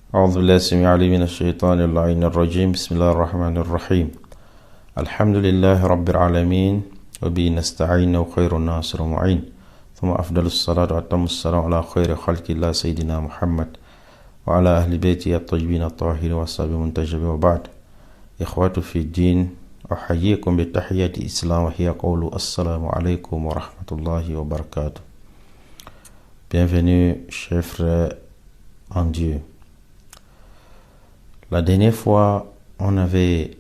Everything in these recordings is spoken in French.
أعوذ بالله السميع العليم من الشيطان اللعين الرجيم بسم الله الرحمن الرحيم الحمد لله رب العالمين وبه نستعين وخير الناصر ومعين ثم أفضل الصلاة وأتم السلام على خير خلق الله سيدنا محمد وعلى أهل بيته الطيبين الطاهرين والصحابة المنتجبين وبعد إخوات في الدين أحييكم بتحية الإسلام وهي قول السلام عليكم ورحمة الله وبركاته. Bienvenue chers frères en Dieu. La dernière fois, on avait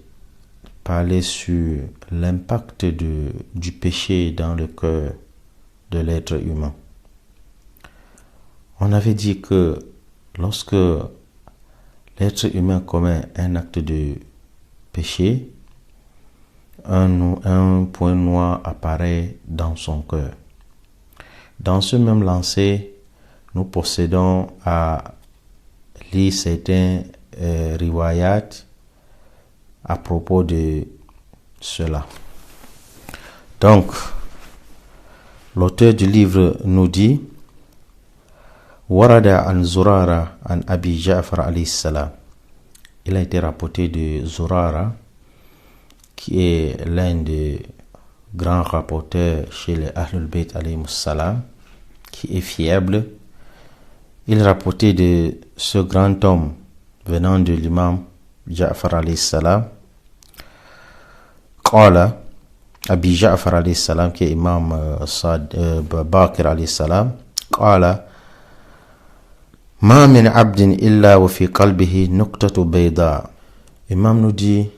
parlé sur l'impact du péché dans le cœur de l'être humain. On avait dit que lorsque l'être humain commet un acte de péché, un point noir apparaît dans son cœur. Dans ce même lancer, nous procédons à lire certains riwayat à propos de cela. Donc, l'auteur du livre nous dit Warada an Zurara an Abi Ja'far alayhi salam. Il a été rapporté de Zurara, qui est l'un des grands rapporteurs chez les Ahlul Bayt alayhi salam, qui est fiable. Il rapportait de ce grand homme venant de l'imam Ja'far alayhi salam, Qala, Abi Ja'far alayhi salam, qui est imam Baqir alayhi salam, Qala, Ma min abdin illa wa fi qalbihi nuqtatu bayda. Imam nous dit,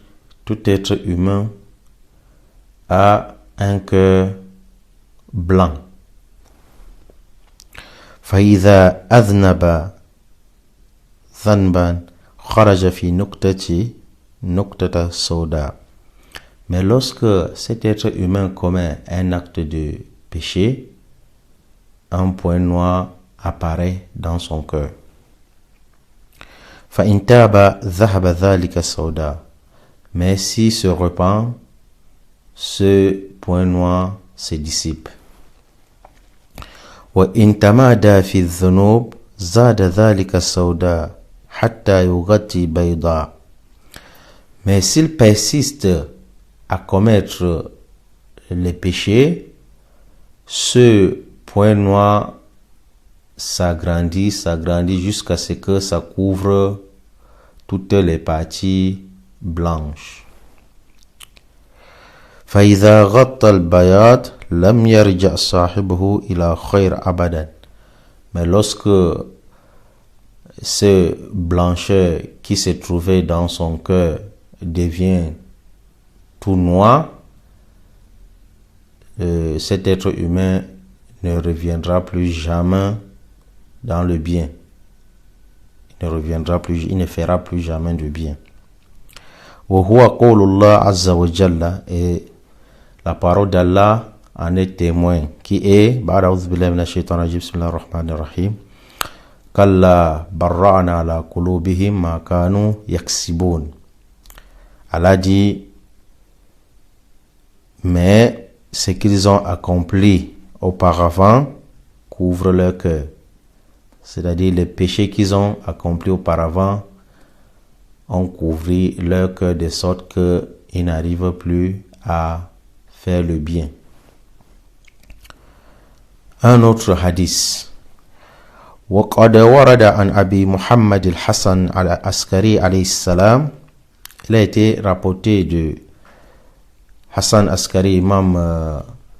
tout être humain a un cœur blanc. Fa idha adhnaba dhanban kharaja fi nuqtata sauda. Mais lorsque cet être humain commet un acte de péché, un point noir apparaît dans son cœur. Fa in taba dhahaba dhalika sauda. Mais s'il se repent, ce point noir se dissipe. Wa in tamada fi dhunub zada dhalika sauda hatta yughati bayda. Mais s'il persiste à commettre les péchés, ce point noir s'agrandit jusqu'à ce que ça couvre toutes les parties blanches. فإذا غطى البياض لم يرجع صاحبه إلى خير أبدا. Mais lorsque ce blancheur qui se trouvait dans son cœur devient tout noir, cet être humain ne reviendra plus jamais dans le bien. Il ne fera plus jamais de bien. وهو قول الله عز وجل, et la parole d'Allah en est témoin, qui est بعد أعوذ بالله من الشيطان الرجيم بسم الله الرحمن الرحيم كلا برأنا على قلوبهم ما كانوا يكسبون. Allah dit, mais ce qu'ils ont accompli auparavant couvre leur cœur. C'est-à-dire les péchés qu'ils ont accomplis auparavant ont couvert leur cœur de sorte qu'ils n'arrivent plus à faire le bien. Un autre hadith. وقد ورد عن أبي محمد الحسن العسكري عليه السلام. Il a été rapporté de Hassan Askari, imam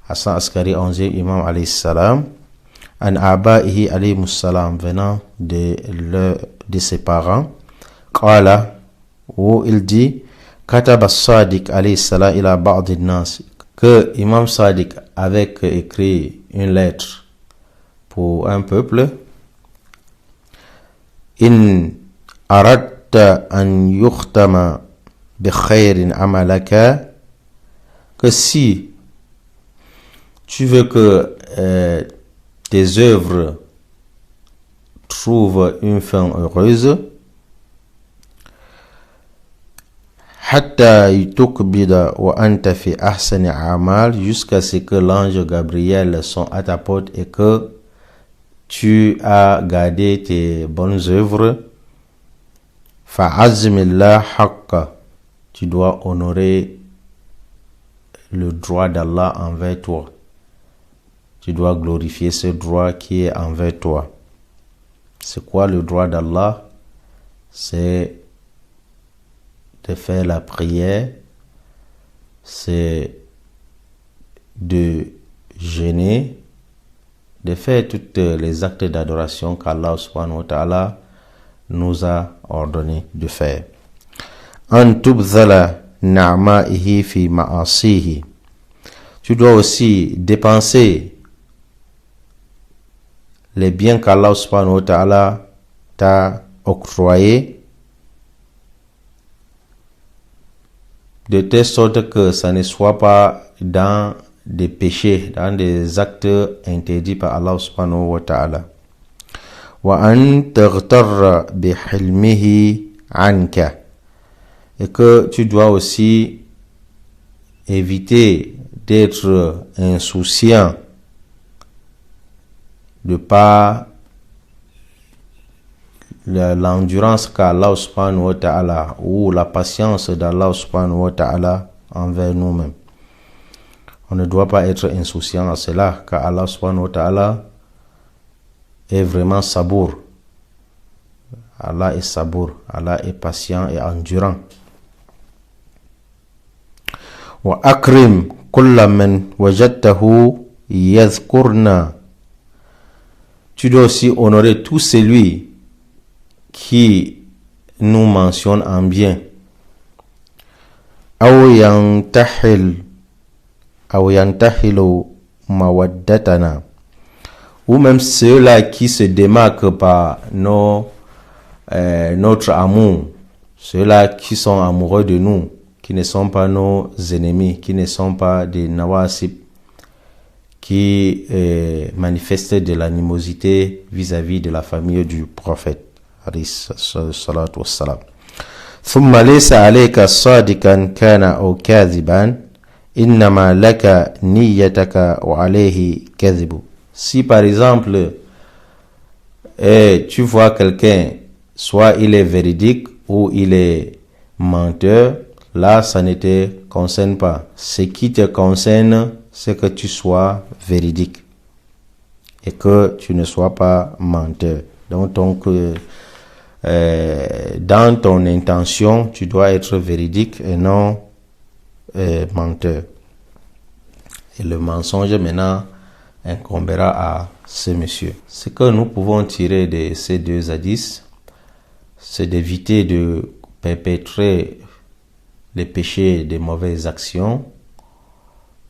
Hassan Askari, 11e imam alayhi salam, an abaihi alayhi salam, venant de ses parents, qala, où il dit, kataba Sadiq alayhi salam ila ba'd an-nas, que imam Sadiq avait écrit une lettre pour un peuple, in aradta an yukhtama bi khairin amalaka, que si tu veux que tes œuvres trouvent une fin heureuse, hatta yutukbida wa anta fi ahsani a'mal, jusqu'à ce que l'ange Gabriel sonne à ta porte et que tu as gardé tes bonnes œuvres, Fa'azmillah haqqa. Tu dois honorer le droit d'Allah envers toi. Tu dois glorifier ce droit qui est envers toi. C'est quoi le droit d'Allah? C'est de faire la prière, c'est de jeûner, de faire tous les actes d'adoration qu'Allah subhanahu wa ta'ala nous a ordonné de faire. An tubdhala na'ma'ihi fi ma'asihi. Tu dois aussi dépenser les biens qu'Allah subhanahu wa ta'ala t'a octroyés de telle sorte que ça ne soit pas dans des péchés, dans des actes interdits par Allah subhanahu wa ta'ala. Wa an taghtarra bi hilmihi anka. Et que tu dois aussi éviter d'être insouciant de par l'endurance qu'Allah subhanahu wa ta'ala ou la patience d'Allah subhanahu wa ta'ala envers nous-mêmes. On ne doit pas être insouciant à cela, car Allah subhanahu wa ta'ala est vraiment sabour. Allah est sabour, Allah est patient et endurant. Wa akrim kulla man wajadtahu yadhkurna. Tu dois aussi honorer tout celui qui nous mentionne en bien. Aw yantahilu mawaddatana. Ou même ceux-là qui se démarquent par notre amour, ceux-là qui sont amoureux de nous, qui ne sont pas nos ennemis, qui ne sont pas des nawasib, qui manifestent de l'animosité vis-à-vis de la famille du prophète. Salatu wassalam. ثم ليس عليك صادقا كان أو كاذبا إنما لك نيتك وعليه كذب. Si par exemple tu vois quelqu'un, soit il est véridique ou il est menteur, là ça ne te concerne pas. Ce qui te concerne, c'est que tu sois véridique et que tu ne sois pas menteur. Donc dans ton intention, tu dois être véridique et non menteur. Et le mensonge maintenant incombera à ce monsieur. Ce que nous pouvons tirer de ces deux hadiths, c'est d'éviter de perpétrer les péchés des mauvaises actions,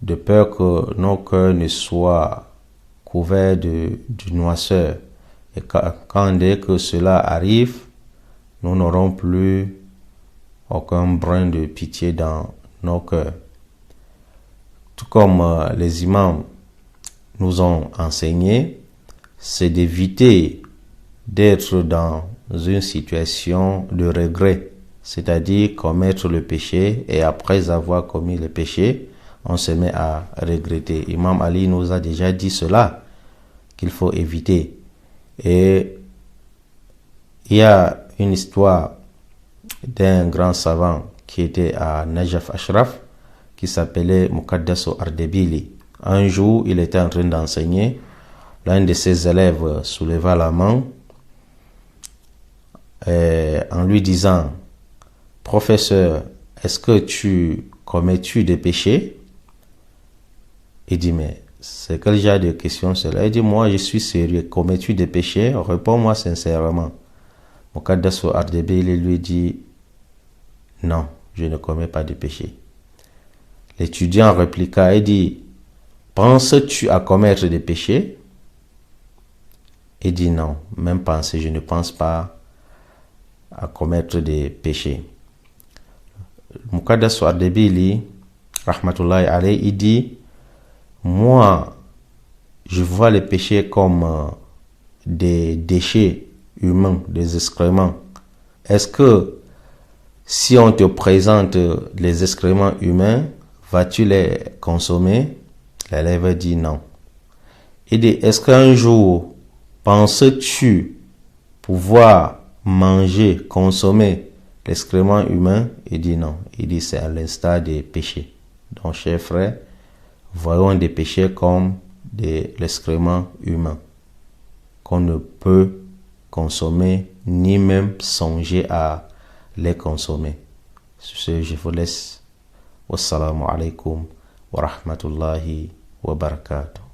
de peur que nos cœurs ne soient couverts d'une noirceur. Et quand dès que cela arrive, nous n'aurons plus aucun brin de pitié dans nos cœurs. Tout comme les imams nous ont enseigné, c'est d'éviter d'être dans une situation de regret, c'est-à-dire commettre le péché et après avoir commis le péché, on se met à regretter. Imam Ali nous a déjà dit cela, qu'il faut éviter. Et il y a une histoire d'un grand savant qui était à Najaf Ashraf, qui s'appelait Muqaddas Ardebili. Un jour, il était en train d'enseigner. L'un de ses élèves souleva la main en lui disant: professeur, est-ce que tu commets-tu des péchés? Il dit: mais c'est quel genre de question cela? Il dit: moi je suis sérieux, commets-tu des péchés? Réponds-moi sincèrement. Muqaddas Ardebili lui dit: non, je ne commets pas de péchés. L'étudiant répliqua et dit: penses-tu à commettre des péchés? Il dit: non, même penser, je ne pense pas à commettre des péchés. Muqaddas Ardebili, rahmatullahi alayhi, il dit: moi, je vois les péchés comme des déchets humains, des excréments. Est-ce que si on te présente les excréments humains, vas-tu les consommer? L'élève dit: non. Il dit: est-ce qu'un jour penses-tu pouvoir manger, consommer l'excrément humain, il dit non. Il dit c'est à l'instar des péchés. Donc, chers frères, voyons des péchés comme de l'excrément humain qu'on ne peut consommer ni même songer à les consommer. Sur ce, je vous laisse. Wassalamu alaikum wa rahmatullahi wa barakatuh.